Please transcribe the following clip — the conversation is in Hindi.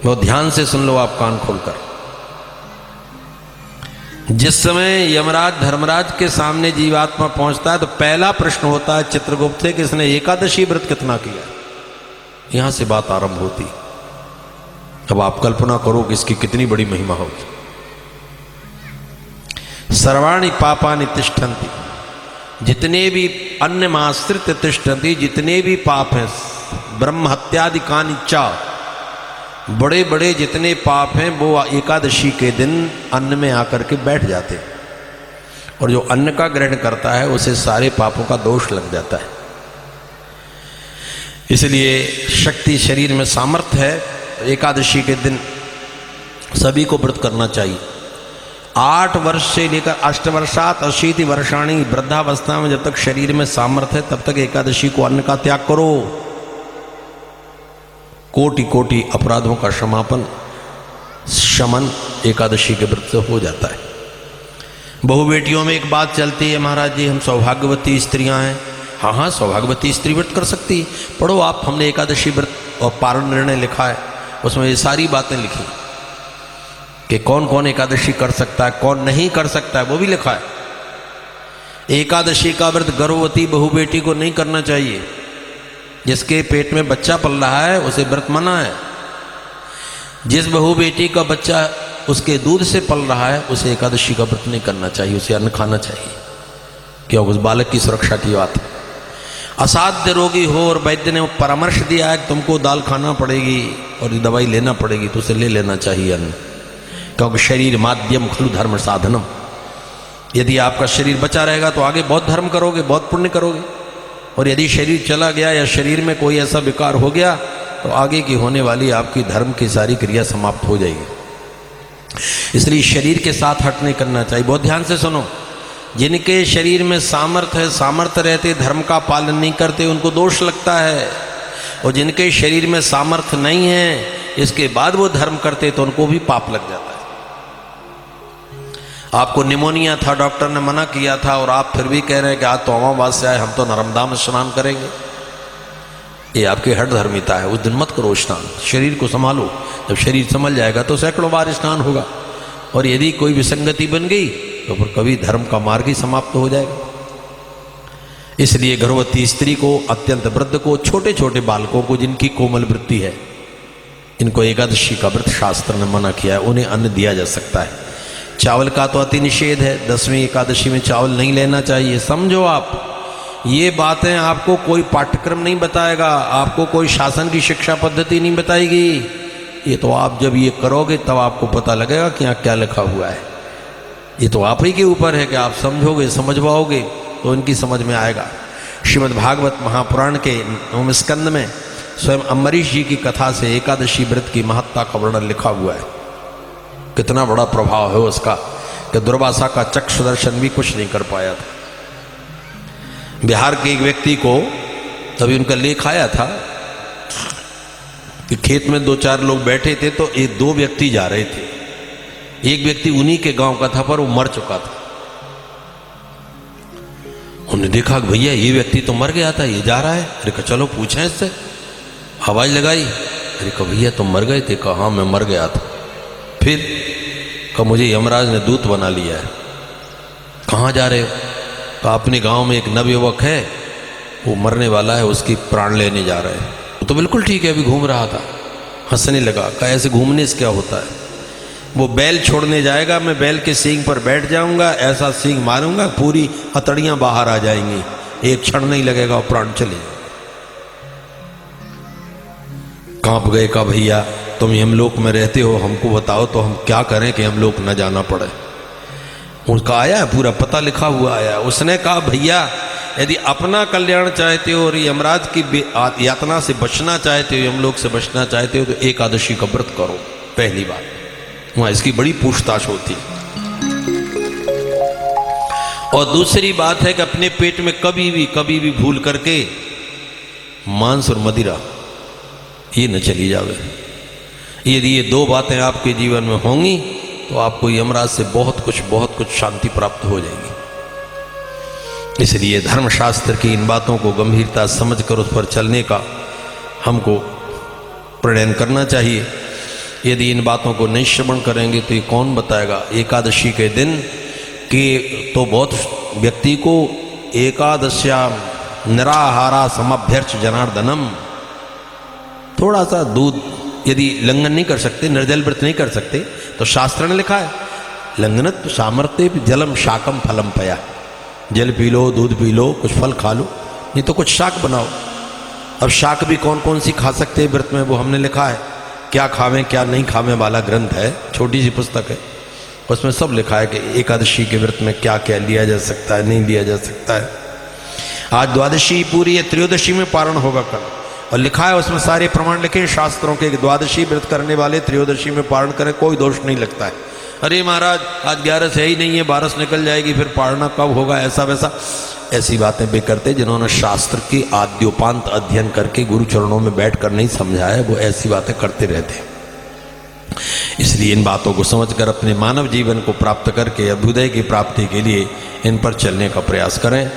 बहुत ध्यान से सुन लो आप कान खोलकर। जिस समय यमराज धर्मराज के सामने जीवात्मा पहुंचता है तो पहला प्रश्न होता है चित्रगुप्त से कि इसने एकादशी व्रत कितना किया। यहां से बात आरंभ होती। अब आप कल्पना करो कि इसकी कितनी बड़ी महिमा होगी। सर्वाणि पापानि तिष्ठन्ति, जितने भी अन्नमाश्रित तिष्ठन्ति, जितने भी पाप हैं, ब्रह्म हत्यादि कानि च, बड़े बड़े जितने पाप हैं वो एकादशी के दिन अन्न में आकर के बैठ जाते हैं, और जो अन्न का ग्रहण करता है उसे सारे पापों का दोष लग जाता है। इसलिए शक्ति शरीर में सामर्थ्य है, एकादशी के दिन सभी को व्रत करना चाहिए। 8 वर्ष से लेकर 8 वर्षात 80 वर्षाणी, वृद्धावस्था में जब तक शरीर में सामर्थ्य है तब तक एकादशी को अन्न का त्याग करो। कोटि कोटि अपराधों का शमन एकादशी के व्रत से हो जाता है। बहु बेटियों में एक बात चलती है, महाराज जी हम सौभाग्यवती स्त्रियां हैं। हाँ हाँ, सौभाग्यवती स्त्री व्रत कर सकती। पढ़ो आप, हमने एकादशी व्रत और पारण निर्णय लिखा है, उसमें ये सारी बातें लिखी कि कौन कौन एकादशी कर सकता है, कौन नहीं कर सकता है, वो भी लिखा है। एकादशी का व्रत गर्भवती बहु बेटी को नहीं करना चाहिए। जिसके पेट में बच्चा पल रहा है उसे व्रत मना है। जिस बहु बेटी का बच्चा उसके दूध से पल रहा है उसे एकादशी का व्रत नहीं करना चाहिए, उसे अन्न खाना चाहिए, क्योंकि उस बालक की सुरक्षा की बात है। असाध्य रोगी हो और वैद्य ने परामर्श दिया है कि तुमको दाल खाना पड़ेगी और दवाई लेना पड़ेगी, तो उसे ले लेना चाहिए अन्न, क्योंकि शरीर माध्यम खलु धर्म साधनम। यदि आपका शरीर बचा रहेगा तो आगे बहुत धर्म करोगे, बहुत पुण्य करोगे, और यदि शरीर चला गया या शरीर में कोई ऐसा विकार हो गया तो आगे की होने वाली आपकी धर्म की सारी क्रिया समाप्त हो जाएगी। इसलिए शरीर के साथ हट नहीं करना चाहिए। बहुत ध्यान से सुनो, जिनके शरीर में सामर्थ्य है, सामर्थ्य रहते धर्म का पालन नहीं करते, उनको दोष लगता है, और जिनके शरीर में सामर्थ्य नहीं है इसके बाद वो धर्म करते तो उनको भी पाप लग जाता है। आपको निमोनिया था, डॉक्टर ने मना किया था, और आप फिर भी कह रहे हैं कि आज तो अमावस्या है, हम तो नर्मदा में स्नान करेंगे। ये आपकी हठ धर्मिता है। उस दिन मत करो स्नान, शरीर को संभालो। जब शरीर संभल जाएगा तो सैकड़ों बार स्नान होगा, और यदि कोई विसंगति बन गई तो फिर कभी धर्म का मार्ग ही समाप्त हो जाएगा। इसलिए गर्भवती स्त्री को, अत्यंत वृद्ध को, छोटे छोटे बालकों को जिनकी कोमल वृत्ति है, इनको एकादशी का व्रत शास्त्र ने मना किया है। उन्हें अन्न दिया जा सकता है। चावल का तो अति निषेध है, 10वीं एकादशी में चावल नहीं लेना चाहिए। समझो आप, ये बातें आपको कोई पाठ्यक्रम नहीं बताएगा, आपको कोई शासन की शिक्षा पद्धति नहीं बताएगी। ये तो आप जब ये करोगे तब आपको पता लगेगा कि यहाँ क्या लिखा हुआ है। ये तो आप ही के ऊपर है कि आप समझोगे, समझ पाओगे तो इनकी समझ में आएगा। श्रीमद् भागवत महापुराण के 9वें स्कंद में स्वयं अम्बरीश जी की कथा से एकादशी व्रत की महत्ता का वर्णन लिखा हुआ है। कितना बड़ा प्रभाव है उसका कि दुर्वासा का चक्षु दर्शन भी कुछ नहीं कर पाया था। बिहार के एक व्यक्ति को तभी उनका लेख आया था कि खेत में 2-4 लोग बैठे थे, तो 2 व्यक्ति जा रहे थे। एक व्यक्ति उन्हीं के गांव का था पर वो मर चुका था। उन्होंने देखा कि भैया ये व्यक्ति तो मर गया था, ये जा रहा है। अरे कहा चलो पूछें इससे। आवाज लगाई, अरे कहा भैया तुम मर गए थे? कहा हाँ मैं मर गया था। फिर कहा मुझे यमराज ने दूत बना लिया है। कहाँ जा रहे हो? कहा अपने गांव में एक नवयुवक है, वो मरने वाला है, उसकी प्राण लेने जा रहे हैं। तो बिल्कुल ठीक है, अभी घूम रहा था। हंसने लगा, कहा ऐसे घूमने से क्या होता है? वो बैल छोड़ने जाएगा, मैं बैल के सींग पर बैठ जाऊंगा, ऐसा सींग मारूंगा पूरी हथड़ियां बाहर आ जाएंगी, एक क्षण नहीं लगेगा और प्राण चले जाएंगे। कांप गए। कहा भैया तुम यमलोक में रहते हो, हमको बताओ तो हम क्या करें कि यमलोक न जाना पड़े। उनका आया पूरा पता लिखा हुआ आया। उसने कहा भैया यदि अपना कल्याण चाहते हो और यमराज की यातना से बचना चाहते हो, यमलोक से बचना चाहते हो, तो एकादशी का व्रत करो। पहली बात, वहां इसकी बड़ी पूछताछ होती है। और दूसरी बात है कि अपने पेट में कभी भी भूल करके मांस और मदिरा ये न चली जावे। यदि ये 2 बातें आपके जीवन में होंगी तो आपको यमराज से बहुत कुछ शांति प्राप्त हो जाएगी। इसलिए धर्मशास्त्र की इन बातों को गंभीरता समझकर उस पर चलने का हमको प्रणयन करना चाहिए। यदि इन बातों को नहीं श्रवण करेंगे तो ये कौन बताएगा। एकादशी के दिन कि तो बहुत व्यक्ति को एकादश्याम निराहारा समभ्यर्च जनार्दनम, थोड़ा सा दूध यदि लंघन नहीं कर सकते, निर्जल व्रत नहीं कर सकते, तो शास्त्र ने लिखा है लंघनत्व सामर्थ्य जलम शाकम फलम पया, जल पी लो, दूध पी लो, कुछ फल खा लो, नहीं तो कुछ शाक बनाओ। अब शाक भी कौन कौन सी खा सकते हैं व्रत में, वो हमने लिखा है, क्या खावें क्या नहीं खावें वाला ग्रंथ है, छोटी सी पुस्तक है, उसमें सब लिखा है कि एकादशी के व्रत में क्या क्या लिया जा सकता है, नहीं लिया जा सकता है। आज द्वादशी पूरी है, त्रयोदशी में पारण होगा कल, और लिखा है उसमें सारे प्रमाण लिखे शास्त्रों के, द्वादशी व्रत करने वाले त्रयोदशी में पारण करें, कोई दोष नहीं लगता है। अरे महाराज आज 11 है ही नहीं है, 12 निकल जाएगी, फिर पारणा कब होगा, ऐसा वैसा, ऐसी बातें वे करते जिन्होंने शास्त्र की आद्योपांत अध्ययन करके गुरु चरणों में बैठकर नहीं समझाया, वो ऐसी बातें करते रहते। इसलिए इन बातों को समझकर अपने मानव जीवन को प्राप्त करके अभ्युदय की प्राप्ति के लिए इन पर चलने का प्रयास करें।